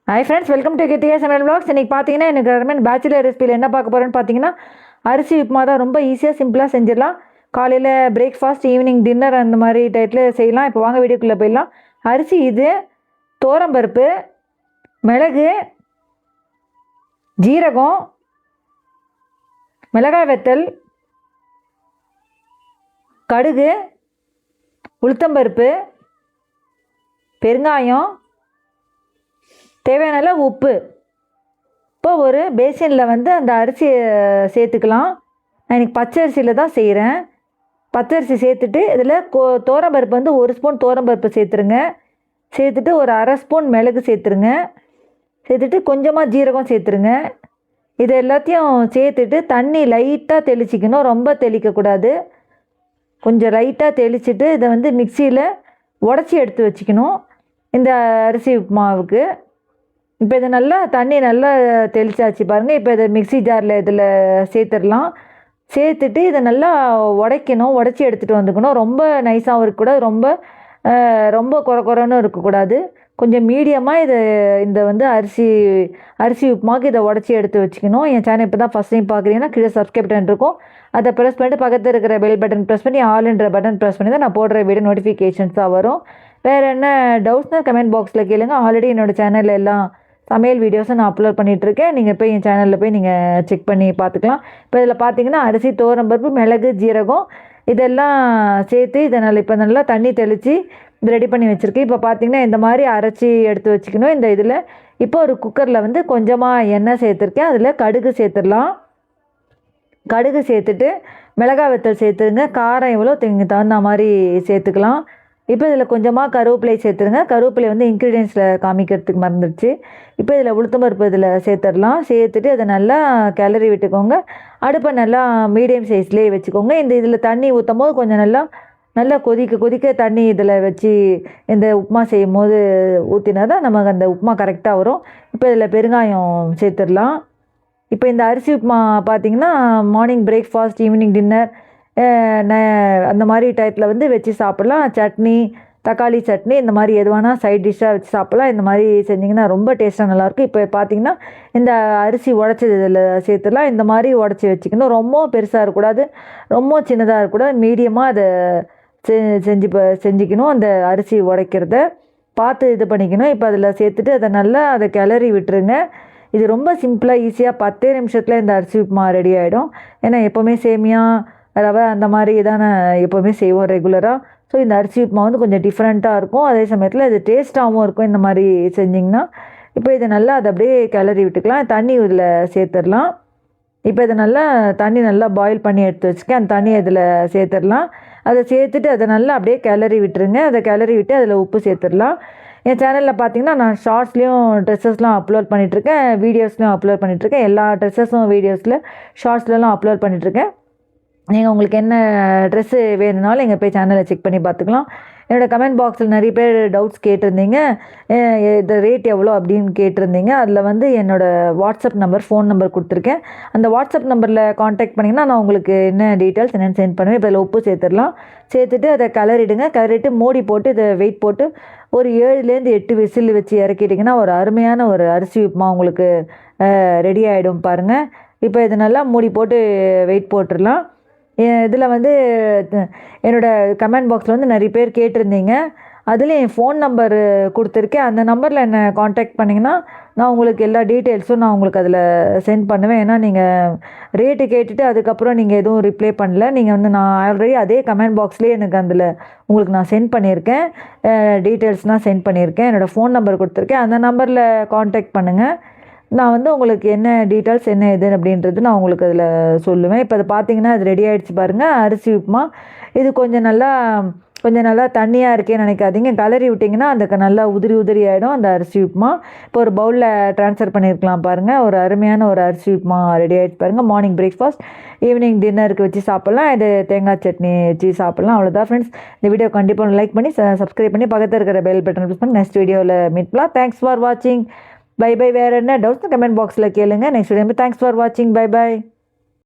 Hi friends, welcome to Kiruthika Samayal vlogs. இன்றைக்கி பார்த்தீங்கன்னா எனக்கு ரெக்கமெண்ட் பேச்சுலர் ரெசிபியில் என்ன பார்க்க போகிறேன்னு பார்த்தீங்கன்னா அரிசி உப்புமா தான். ரொம்ப ஈஸியாக சிம்பிளாக செஞ்சிடலாம். காலையில் பிரேக்ஃபாஸ்ட், ஈவினிங் டின்னர் அந்த மாதிரி டைத்தில் செய்யலாம். இப்போ வாங்க வீடியோக்குள்ளே போயிடலாம். அரிசி இது தோரம்பருப்பு, மிளகு, ஜீரகம், மிளகாய் வத்தல், கடுகு, உளுத்தம்பருப்பு, பெருங்காயம், தேவையான உப்பு. இப்போ ஒரு பேசினில் அந்த அரிசியை சேர்த்துக்கலாம். நான் இன்றைக்கி பச்சை அரிசியில் தான் செய்கிறேன். பச்சரிசி சேர்த்துட்டு இதில் தோரம்பருப்பு ஒரு ஸ்பூன் தோரம்பருப்பு சேர்த்துருங்க. சேர்த்துட்டு ஒரு அரை ஸ்பூன் மிளகு சேர்த்துருங்க. சேர்த்துட்டு கொஞ்சமாக ஜீரகம் சேர்த்துருங்க. இது எல்லாத்தையும் சேர்த்துட்டு தண்ணி லைட்டாக தெளிச்சிக்கணும். ரொம்ப தெளிக்கக்கூடாது. கொஞ்சம் லைட்டாக தெளிச்சுட்டு இதை மிக்சியில் உடச்சி எடுத்து வச்சுக்கணும் இந்த அரிசி உப்புமாவுக்கு. இப்போ இதை நல்லா தண்ணி நல்லா தெளிச்சாச்சு பாருங்கள். இப்போ இதை மிக்சி ஜாரில் இதில் சேர்த்துடலாம். சேர்த்துட்டு இதை நல்லா உடைக்கணும். உடச்சி எடுத்துகிட்டு வந்துக்கணும். ரொம்ப நைஸாகவும் இருக்கக்கூடாது, ரொம்ப குறைன்னு இருக்கக்கூடாது. கொஞ்சம் மீடியமாக இந்த அரிசி உப்புமாவுக்கு இதை உடச்சி எடுத்து வச்சுக்கணும். என் சேனல் இப்போ தான் ஃபஸ்ட் டைம் பார்க்குறீங்கன்னா கீழே சப்ஸ்கிரைப் பட்டன் இருக்கும். அதை ப்ரெஸ் பண்ணிட்டு பக்கத்தில் இருக்கிற பெல் பட்டன் ப்ரெஸ் பண்ணி ஆல்ன்ற பட்டன் ப்ரெஸ் பண்ணி தான் நான் போடுற வீடியோ நோட்டிஃபிகேஷன்ஸாக வரும். வேறு என்ன டவுட்ஸ்னால் கமெண்ட் பாக்ஸில் கேளுங்க. ஆல்ரெடி என்னோடய சேனலில் எல்லாம் சமையல் வீடியோஸை நான் அப்லோட் பண்ணிகிட்ருக்கேன். நீங்கள் போய் என் சேனலில் போய் நீங்கள் செக் பண்ணி பார்த்துக்கலாம். இப்போ இதில் பார்த்தீங்கன்னா அரிசி, தோரம்பருப்பு, மிளகு, ஜீரகம் இதெல்லாம் சேர்த்து இதை இப்போ நல்லா தண்ணி தெளித்து இது ரெடி பண்ணி வச்சுருக்கேன். இப்போ பார்த்தீங்கன்னா இந்த மாதிரி அரைச்சி எடுத்து வச்சுக்கணும். இந்த இதில் இப்போ ஒரு குக்கரில் கொஞ்சமாக எண்ணெய் சேர்த்துருக்கேன். அதில் கடுகு சேர்த்துடலாம். கடுகு சேர்த்துட்டு மிளகாய் வத்தல் சேர்த்துருங்க. காரம் எவ்வளோ தகுந்த மாதிரி சேர்த்துக்கலாம். இப்போ இதில் கொஞ்சமாக கருவேப்பிலை சேர்த்துருங்க. கருவேப்பிலை இன்க்ரீடியன்ஸில் காமிக்கிறதுக்கு மறந்துடுச்சு. இப்போ இதில் உளுத்தம்பருப்பு இதில் சேர்த்துடலாம். சேர்த்துட்டு அதை நல்லா கிளறி விட்டுக்கோங்க. அடுப்பை நல்லா மீடியம் சைஸ்லேயே வச்சுக்கோங்க. இதில் தண்ணி ஊற்றும் போது கொஞ்சம் நல்லா கொதிக்க தண்ணி இதில் வச்சு இந்த உப்புமா செய்யும் போது ஊற்றினா தான் நமக்கு அந்த உப்புமா கரெக்டாக வரும். இப்போ இதில் பெருங்காயம் சேர்த்துடலாம். இப்போ இந்த அரிசி உப்புமா பார்த்திங்கன்னா மார்னிங் பிரேக்ஃபாஸ்ட், ஈவினிங் டின்னர் அந்த மாதிரி டயத்தில் வச்சு சாப்பிட்லாம். சட்னி, தக்காளி சட்னி இந்த மாதிரி எதுவானா சைட் டிஷ்ஷாக வச்சு சாப்பிட்லாம். இந்த மாதிரி செஞ்சிங்கன்னா ரொம்ப டேஸ்ட்டாக நல்லாயிருக்கும். இப்போ பார்த்திங்கன்னா இந்த அரிசி உடச்சது இதில் சேர்த்துலாம். இந்த மாதிரி உடச்சி வச்சுக்கணும். ரொம்ப பெருசாக இருக்கக்கூடாது, ரொம்ப சின்னதாக இருக்கக்கூடாது. மீடியமாக அதை செஞ்சுக்கணும். அந்த அரிசி உடைக்கிறத பார்த்து இது பண்ணிக்கணும். இப்போ அதில் சேர்த்துட்டு அதை கிளறி விட்டுருங்க. இது ரொம்ப சிம்பிளாக ஈஸியாக 10 நிமிஷத்தில் இந்த அரிசி உப்புமா ரெடி ஆகிடும். ஏன்னா எப்போவுமே சேமியா, ரவை அந்த மாதிரி தான் எப்போவுமே செய்வோம் ரெகுலராக. ஸோ இந்த அரிசி உப்புமா கொஞ்சம் டிஃப்ரெண்ட்டாக இருக்கும். அதே சமயத்தில் இது டேஸ்ட்டாகவும் இருக்கும் இந்த மாதிரி செஞ்சிங்கன்னா. இப்போ இதை நல்லா அதை அப்படியே கிளறி விட்டுக்கலாம். தண்ணி இதில் சேர்த்துடலாம். இப்போ இதை தண்ணி நல்லா பாயில் பண்ணி எடுத்து வச்சுக்கேன். அந்த தண்ணி இதில் சேர்த்துடலாம். அதை சேர்த்துட்டு அதை நல்லா அப்படியே கிளறி விட்டுருங்க. அதை கிளறி விட்டு அதில் உப்பு சேர்த்துடலாம். என் சேனலில் பார்த்தீங்கன்னா நான் ஷார்ட்ஸ்லேயும் ட்ரெஸ்ஸஸ்லாம் அப்லோட் பண்ணிகிட்ருக்கேன், வீடியோஸ்லையும் அப்லோட் பண்ணிகிட்ருக்கேன். எல்லா ட்ரெஸ்ஸஸும் வீடியோஸில் ஷார்ட்ஸ்லாம் அப்லோட் பண்ணிகிட்ருக்கேன். நீங்கள் உங்களுக்கு என்ன ட்ரெஸ்ஸு வேணும்னாலும் எங்கள் போய் சேனலை செக் பண்ணி பார்த்துக்கலாம். என்னோடய கமெண்ட் பாக்ஸில் நிறைய பேர் டவுட்ஸ் கேட்டிருந்தீங்க. இந்த ரேட் எவ்வளோ அப்படின்னு கேட்டிருந்தீங்க. அதில் என்னோடய வாட்ஸ்அப் நம்பர், ஃபோன் நம்பர் கொடுத்துருக்கேன். அந்த வாட்ஸ்அப் நம்பரில் காண்டாக்ட் பண்ணிங்கன்னா நான் உங்களுக்கு என்ன டீட்டெயில்ஸ் என்னென்னு சென்ட் பண்ணுவேன். இப்போ இதில் உப்பு சேர்த்துடலாம். சேர்த்துட்டு அதை கிளறிடுங்க. கிளறிட்டு மூடி போட்டு இதை வெயிட் போட்டு ஒரு 7லேருந்து 8 விசில் வச்சு இறக்கிட்டிங்கன்னா ஒரு அருமையான ஒரு அரிசி உப்புமா உங்களுக்கு ரெடி ஆகிடும் பாருங்கள். இப்போ இது நல்லா மூடி போட்டு வெயிட் போட்டுடலாம். இதில் என்னோடய கமெண்ட் பாக்ஸில் நிறைய பேர் கேட்டிருந்தீங்க. அதில் என் ஃபோன் நம்பர் கொடுத்துருக்கேன். அந்த நம்பரில் என்னை காண்டாக்ட் பண்ணிங்கன்னா நான் உங்களுக்கு எல்லா டீட்டெயில்ஸும் நான் உங்களுக்கு அதில் சென்ட் பண்ணுவேன். ஏன்னா நீங்கள் ரேட்டு கேட்டுட்டு அதுக்கப்புறம் நீங்கள் எதுவும் ரிப்ளை பண்ணல. நீங்கள் நான் ஆல்ரெடி அதே கமெண்ட் பாக்ஸ்லேயே எனக்கு அதில் உங்களுக்கு நான் சென்ட் பண்ணியிருக்கேன். டீட்டெயில்ஸ்னால் சென்ட் பண்ணியிருக்கேன். என்னோடய ஃபோன் நம்பர் கொடுத்துருக்கேன். அந்த நம்பரில் காண்டாக்ட் பண்ணுங்கள். நான் உங்களுக்கு என்ன டீட்டெயில்ஸ் என்ன எது அப்படின்றது நான் உங்களுக்கு அதில் சொல்லுவேன். இப்போ அதை பார்த்தீங்கன்னா அது ரெடி ஆகிடுச்சு பாருங்கள் அரிசி உப்புமா. இது கொஞ்சம் நல்லா தண்ணியாக இருக்கேன்னு நினைக்காதீங்க. கலரி விட்டிங்கன்னா அதுக்கு நல்லா உதிரி ஆகிடும் அந்த அரிசி உப்புமா. இப்போ ஒரு பவுலில் ட்ரான்ஸ்ஃபர் பண்ணியிருக்கலாம் பாருங்கள். ஒரு அருமையான ஒரு அரிசி உப்புமா ரெடி ஆகிடுச்சு பாருங்கள். மார்னிங் பிரேக்ஃபாஸ்ட், ஈவினிங் டின்னருக்கு வச்சு சாப்பிட்லாம். இது தேங்காய் சட்னி வச்சு சாப்பிட்லாம். அவ்வளோதான் ஃப்ரெண்ட்ஸ். இந்த வீடியோ கண்டிப்பாக லைக் பண்ணி சப்ஸ்கிரைப் பண்ணி பக்கத்தில் இருக்கிற பெல் பட்டன் ப்ரெஸ் பண்ணி நெக்ஸ்ட் வீடியோவில் மீட் பண்ணலாம். தேங்க்ஸ் ஃபார் வாட்சிங். பை. வேறு என்ன டவுட்ஸ் கமெண்ட் பாக்ஸில் கேளுங்க. Next video. தேங்க்ஸ் ஃபார் வாட்சிங். பை.